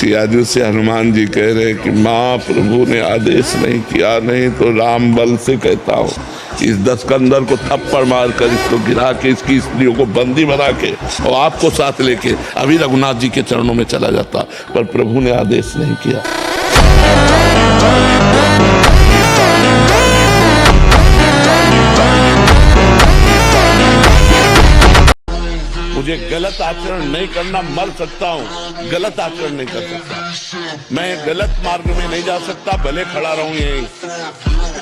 सियाजू से हनुमान जी कह रहे कि माँ प्रभु ने आदेश नहीं किया, नहीं तो राम बल से कहता हूँ इस दस्कंदर को थप्पड़ मारकर इसको गिरा के इसकी स्त्रियों को बंदी बना के और आपको साथ लेके अभी रघुनाथ जी के चरणों में चला जाता, पर प्रभु ने आदेश नहीं किया। मुझे गलत आचरण नहीं करना, मर सकता हूँ, गलत आचरण नहीं कर सकता, मैं गलत मार्ग में नहीं जा सकता, भले खड़ा रहूं यहीं।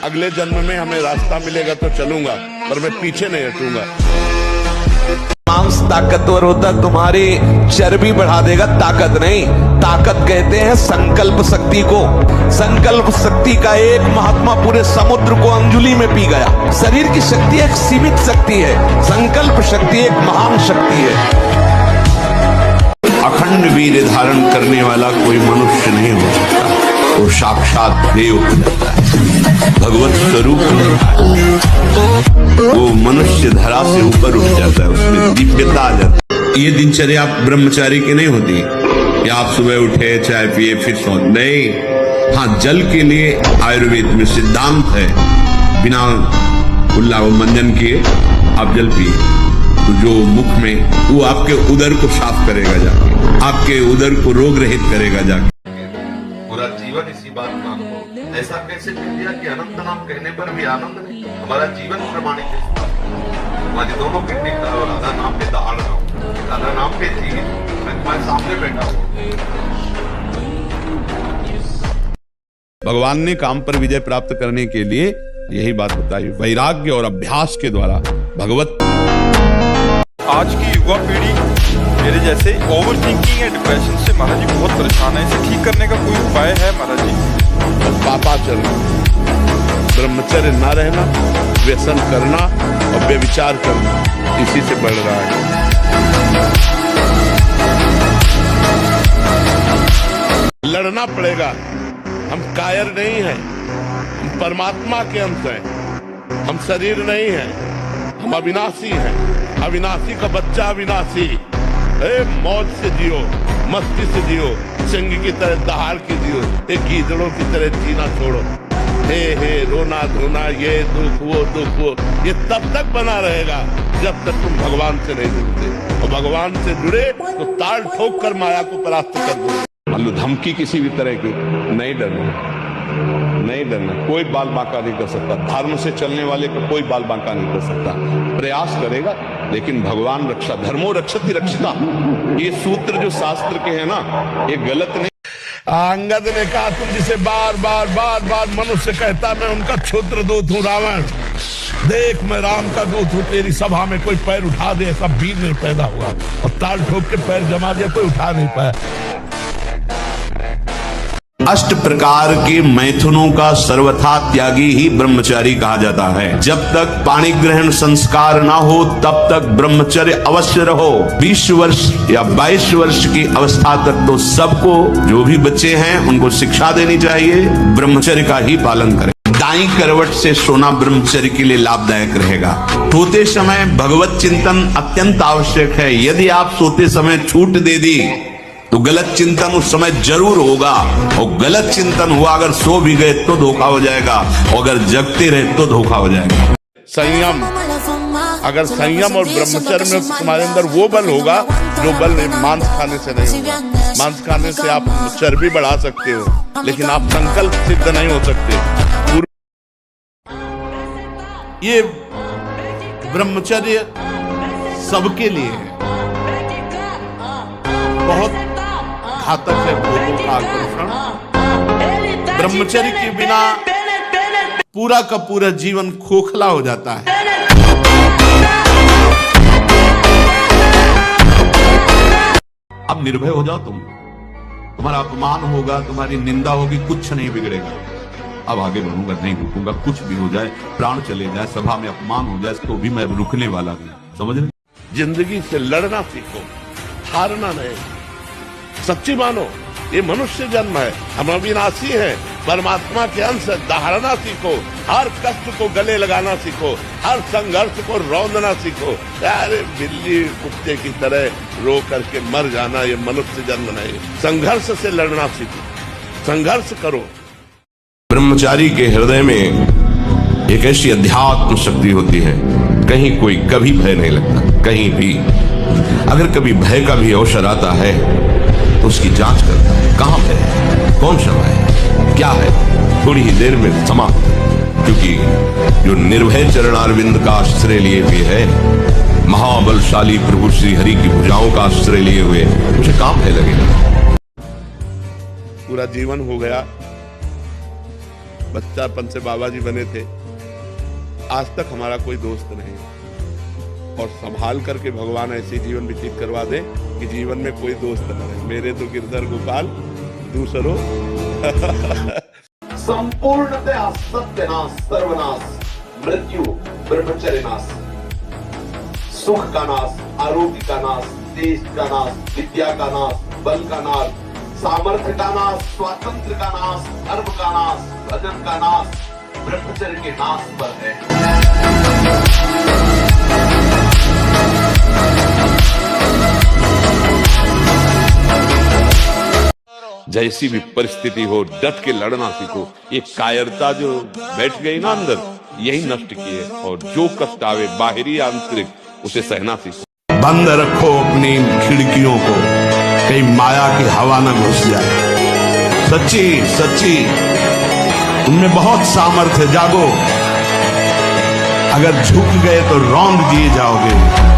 अगले जन्म में हमें रास्ता मिलेगा तो चलूंगा, पर मैं पीछे नहीं हटूंगा। मांस ताकतवर होता, तुम्हारी चर्बी बढ़ा देगा, ताकत नहीं। ताकत कहते हैं संकल्प शक्ति को। संकल्प शक्ति का एक महात्मा पूरे समुद्र को अंजुली में पी गया। शरीर की शक्ति एक सीमित शक्ति है, संकल्प शक्ति एक महान शक्ति है। अखंड वीर्य धारण करने वाला कोई मनुष्य नहीं हो सकता, वो साक्षात देव हो जाता है, भगवत स्वरूप हो जाता है, वो मनुष्य धरा से ऊपर उठ जाता है, उसमें दिव्यता आ जाती है। ये दिनचर्या ब्रह्मचारी की नहीं होती कि आप सुबह उठे चाय पिए फिर सो, नहीं। हाँ, जल के लिए आयुर्वेद में सिद्धांत है, बिना कुल्ला व मंजन किए आप जल पिए, तो जो मुख में वो आपके उदर को साफ करेगा जाके, आपके उदर को रोग रहित करेगा जाके। पूरा जीवन इसी बात में अनुभव। ऐसा कैसे कह दिया कि अनंत नाम कहने पर भी आनंद नहीं? हमारा जीवन प्रमाणित है। हमारी दोनों किडनी खराब हो, राधा नाम पे दहाड़ रहा हूँ, राधा नाम पे थी, मैं तुम्हारे सामने बैठा हूँ। भगवान ने काम पर विजय प्राप्त करने के लिए यही बात बताई, वैराग्य और अभ्यास के द्वारा भगवत। आज की युवा पीढ़ी मेरे जैसे ओवर थिंकिंग एंड डिप्रेशन से महाराज जी बहुत परेशान है। इसे ठीक करने का कोई उपाय है महाराज जी? पापाचरण, ब्रह्मचर्य न रहना, व्यसन करना और व्यभिचार करना, इसी से बढ़ रहा है। लड़ना पड़ेगा, हम कायर नहीं हैं, हम परमात्मा के अंश हैं, हम शरीर नहीं हैं, हम अविनाशी हैं। अविनाशी का बच्चा अविनाशी, मौज से जियो, मस्ती से जियो, सिंह की तरह दहाड़ की जियो, एक गीदड़ों की तरह जीना छोड़ो। हे रोना धोना, ये दुख वो, ये तब तक बना रहेगा जब तक तुम भगवान से नहीं जुड़ते, और भगवान से जुड़े तो ताल ठोक कर माया को परास्त कर दो। मान लो धमकी किसी भी तरह की, नहीं डरना, नहीं डरना, कोई बाल बांका नहीं कर सकता, धर्म से चलने वाले को कोई बाल बांका नहीं कर सकता। प्रयास करेगा, लेकिन भगवान रक्षा, धर्मो रक्षति रक्षिता, ये सूत्र जो शास्त्र के हैं ना, ये गलत नहीं। अंगद ने कहा, तुम जिसे बार बार मनुष्य कहता, मैं उनका क्षुद्र दूत हूँ रावण, देख मैं राम का दूत हूँ, तेरी सभा में कोई पैर उठा दे ऐसा वीर नहीं पैदा हुआ, और ताल ठोक के पैर जमा दिया, कोई उठा नहीं पाया। अष्ट प्रकार के मैथुनों का सर्वथा त्यागी ही ब्रह्मचारी कहा जाता है। जब तक पाणी ग्रहण संस्कार ना हो तब तक ब्रह्मचर्य अवश्य रहो। 20 वर्ष या 22 वर्ष की अवस्था तक तो सबको, जो भी बच्चे हैं उनको शिक्षा देनी चाहिए, ब्रह्मचर्य का ही पालन करें। दाईं करवट से सोना ब्रह्मचर्य के लिए लाभदायक रहेगा। सोते समय भगवत चिंतन अत्यंत आवश्यक है। यदि आप सोते समय छूट दे दी तो गलत चिंतन उस समय जरूर होगा, और गलत चिंतन हुआ अगर सो भी गए तो धोखा हो जाएगा, और अगर जगते रहे तो धोखा हो जाएगा। संयम, अगर संयम और ब्रह्मचर्य में तुम्हारे अंदर वो बल होगा जो बल मांस खाने से नहीं होगा। मांस खाने से आप चर्बी बढ़ा सकते हो, लेकिन आप संकल्प सिद्ध नहीं हो सकते। ये ब्रह्मचर्य सबके लिए है, बहुत घातक है भूतों का आकर्षण। ब्रह्मचर्य के बिना पूरा का पूरा जीवन खोखला हो जाता है। अब निर्भय हो जाओ तुम, तुम्हारा अपमान होगा, तुम्हारी निंदा होगी, कुछ नहीं बिगड़ेगा। अब आगे बढ़ूंगा, नहीं रुकूंगा, कुछ भी हो जाए, प्राण चले जाए, सभा में अपमान हो जाए, इसको भी मैं रुकने वाला नहीं। समझ रहे? जिंदगी से लड़ना सीखो, हारना नहीं। सच्ची मानो, ये मनुष्य जन्म है, हम अविनाशी हैं, परमात्मा के अंश, दहाड़ना सीखो, हर कष्ट को गले लगाना सीखो, हर संघर्ष को रौंदना सीखो। अरे बिल्ली कुत्ते की तरह रो करके मर जाना ये मनुष्य जन्म नहीं। संघर्ष से लड़ना सीखो, संघर्ष करो। ब्रह्मचारी के हृदय में एक ऐसी अध्यात्म शक्ति होती है, कहीं कोई कभी भय नहीं लगता, कहीं भी। अगर कभी भय का भी अवसर आता है तो उसकी जांच करता है, कहां भय है, कौन सा भय है, क्या है, थोड़ी ही देर में समाप्त। क्योंकि जो निर्भय चरणारविंद का आश्रय लिए हुए है, महाबलशाली प्रभु श्री हरि की भुजाओं का आश्रय लिए हुए, मुझे काम भय लगेगा। पूरा जीवन हो गया, बच्चापन से बाबा जी बने थे, आज तक हमारा कोई दोस्त नहीं। और संभाल करके भगवान ऐसे जीवन व्यतीत करवा दे कि जीवन में कोई दोस्त न रहे। मेरे तो गिरधर गोपाल दूसरों संपूर्णतया सत्यनाश, सर्वनाश, मृत्यु, ब्रह्मचर्य नाश, सुख का नाश, आरोग्य का नाश, देश का नाश, विद्या का नाश, बल का नाश, सामर्थ्य का नाश, स्वातंत्र का नाश, धर्म का नाश, भजन का नाश, ब्रह्मचर्य के नाश पर है। जैसी भी परिस्थिति हो डट के लड़ना सीखो। ये कायरता जो बैठ गई ना अंदर, यही नष्ट की है। और जो कष्ट आवे बाहरी आंतरिक, उसे सहना सीखो। बंद रखो अपनी खिड़कियों को, कहीं माया की हवा न घुस जाए। सच्ची सच्ची उनमें बहुत सामर्थ्य, जागो। अगर झुक गए तो रौंद दिए जाओगे।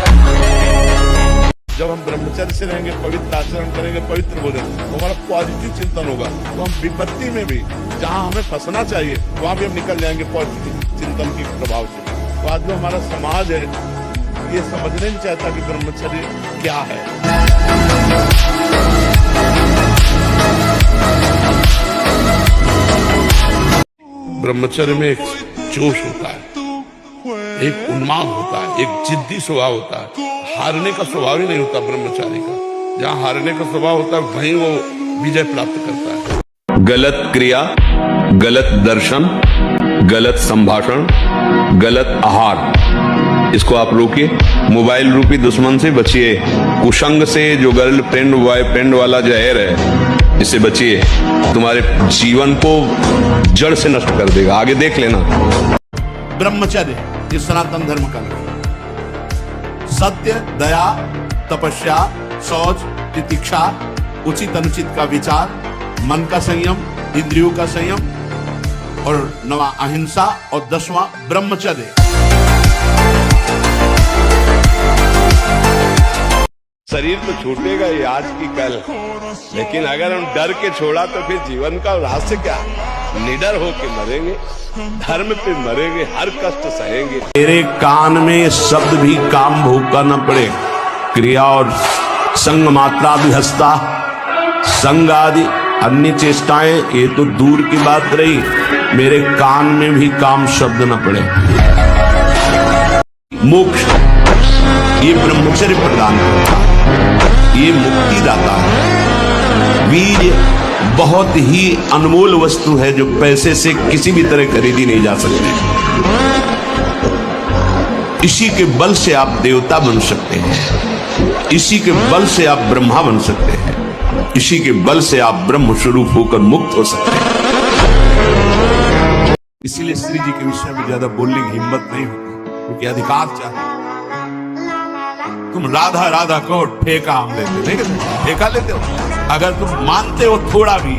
जब हम ब्रह्मचर्य से रहेंगे, पवित्र आचरण करेंगे, पवित्र भोजन, तो हमारा पॉजिटिव चिंतन होगा। तो हम विपत्ति में भी, जहां हमें फंसना चाहिए वहां भी हम निकल जाएंगे पॉजिटिव चिंतन के प्रभाव से। तो आज जो हमारा समाज है ये समझने नहीं चाहता कि ब्रह्मचर्य क्या है। ब्रह्मचर्य में एक जोश होता है, एक उन्माद होता है, एक जिद्दी स्वभाव होता है। हारने का स्वभाव ही नहीं होता ब्रह्मचारी का। जहाँ हारने का स्वभाव होता है वहीं वो विजय प्राप्त करता है। गलत क्रिया, गलत दर्शन, गलत संभाषण, गलत आहार, इसको आप रोकिए। मोबाइल रूपी दुश्मन से बचिए। कुसंग से, जो गर्लफ्रेंड बॉयफ्रेंड वाला जहर है, इससे बचिए। तुम्हारे जीवन को जड़ से नष्ट कर देगा। आगे देख लेना। ब्रह्मचर्य ये सनातन धर्म का है। सत्य, दया, तपस्या, शौच, तितिक्षा, उचित अनुचित का विचार, मन का संयम, इंद्रियों का संयम, और 9वां अहिंसा, और 10वां ब्रह्मचर्य। शरीर तो छूटेगा ही आज की कल, लेकिन अगर हम डर के छोड़ा तो फिर जीवन का रहस्य क्या? निडर होके मरेंगे, धर्म पे मरेंगे, हर कष्ट सहेंगे। तेरे कान में शब्द भी काम भोग का न पड़े। क्रिया और संग मात्रा भी हंसता, संग आदि अन्य चेष्टाएं ये तो दूर की बात रही, मेरे कान में भी काम शब्द न पड़े। मोक्ष ये ब्रह्मचर्य प्रदान करता है, ये मुक्ति दाता है। वीर्य बहुत ही अनमोल वस्तु है जो पैसे से किसी भी तरह खरीदी नहीं जा सकती। इसी के बल से आप देवता बन सकते हैं, इसी के बल से आप ब्रह्मा बन सकते हैं, इसी के बल से आप ब्रह्म स्वरूप होकर मुक्त हो सकते हैं। इसीलिए श्री जी के विषय में ज्यादा बोलने की हिम्मत नहीं होती, क्योंकि अधिकार चाहे। तुम राधा राधा कहो, ठेका हम लेते, ठेका लेते हो। अगर तुम मानते हो थोड़ा भी